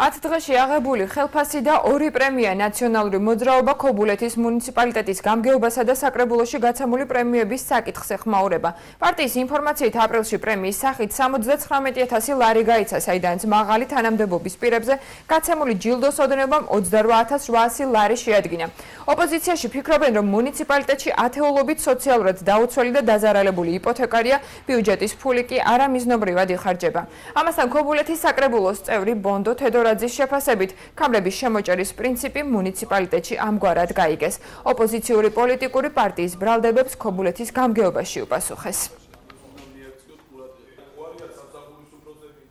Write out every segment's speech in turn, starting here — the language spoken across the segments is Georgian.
10 დღეში აღებული ხელფასი და 2 პრემია ნაციონალური მოძრაობა ქობულეთის მუნიციპალიტეტის გამგეობასა და საკრებულოში გაცემული პრემიების საკითხს ეხმაურება. პარტიის ინფორმაციით აპრილში პრემიის სახით 79,000 ლარი გაიცა, საიდანაც მაღალი თანამდებობის პირებზე გაცემული ჯილდოს ოდენობამ 28,800 ლარი შეადგინა. ოპოზიციაში ფიქრობენ, რომ მუნიციპალიტეტში ათეულობით სოციალურად დაუცველი და დაზარალებული იპოთეკარია, ბიუჯეტის ფული კი არამიზნობრივად იხარჯება. ამასთან ქობულეთის საკრებულოს წევრი ბონდო თედორაძის შეფასებით, ქამრების შემოჭერის პრინციპი მუნიციპალიტეტში ამგვარად გაიგეს. ოპოზიციური პოლიტიკური პარტიის ბრალდებებს ქობულეთის გამგეობაში უპასუხეს.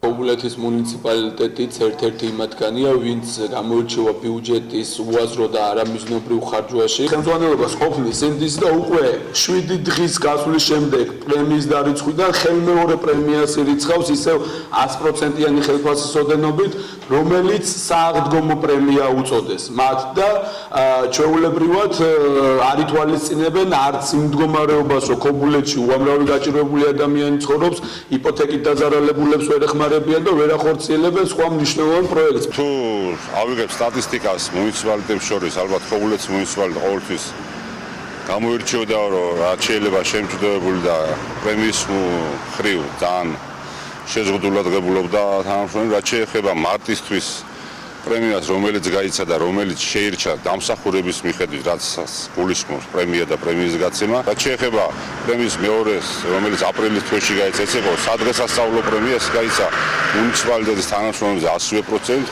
ქობულეთის მუნიციპალიტეტიც ერთ-ერთი მათგანია, ვინც გამოირჩევა ბიუჯეტის უაზრო და არამიზნობრივ ხარჯვაში. ხელმძღვანელობას ყოფნის ინდის და უკვე 7 დღის გასვლის შემდეგ პრემიის დარიცხვიდან ხელმეორე პრემიას ირიცხავს ისევ 100%-იანი ხელფასის ოდენობით, რომელიც სააღდგომო პრემია უწოდეს მათ და ჩვეულებრივად არ ითვალისწინებენ არც იმ მდგომარეობას, რომ ქობულეთში უამრავი გაჭირვებული ადამიანი ცხოვრობს, იპოთეკით დაზარალებულებს ვერ ეხმარებიან და ვერ ახორციელებენ სხვა მნიშვნელოვან პროექტს. თუ ავიღებ სტატისტიკას მუნიციპალიტეტებს შორის, ალბათ ქობულეთის მუნიციპალიტეტი ყოველთვის გამოირჩეოდა, რომ რაც შეიძლება შემჭდელებული და პრემიის მხრივ ძალიან შეზღუდულად ღებულობდა თანამშრომლებს, რაც შეეხება მარტისთვის პრემიას, რომელიც გაიცა და რომელიც შეირჩა დამსახურების მიხედვით, რაც გულისხმობს პრემია და პრემიის გაცემა. რაც შეეხება პრემიის მეორეს, რომელიც აპრილის თვეში გაიცა, ეს იყო სადღესასწაულო პრემია, ეს გაიცა მუნიციპალიტეტის თანამშრომლებზე 100%.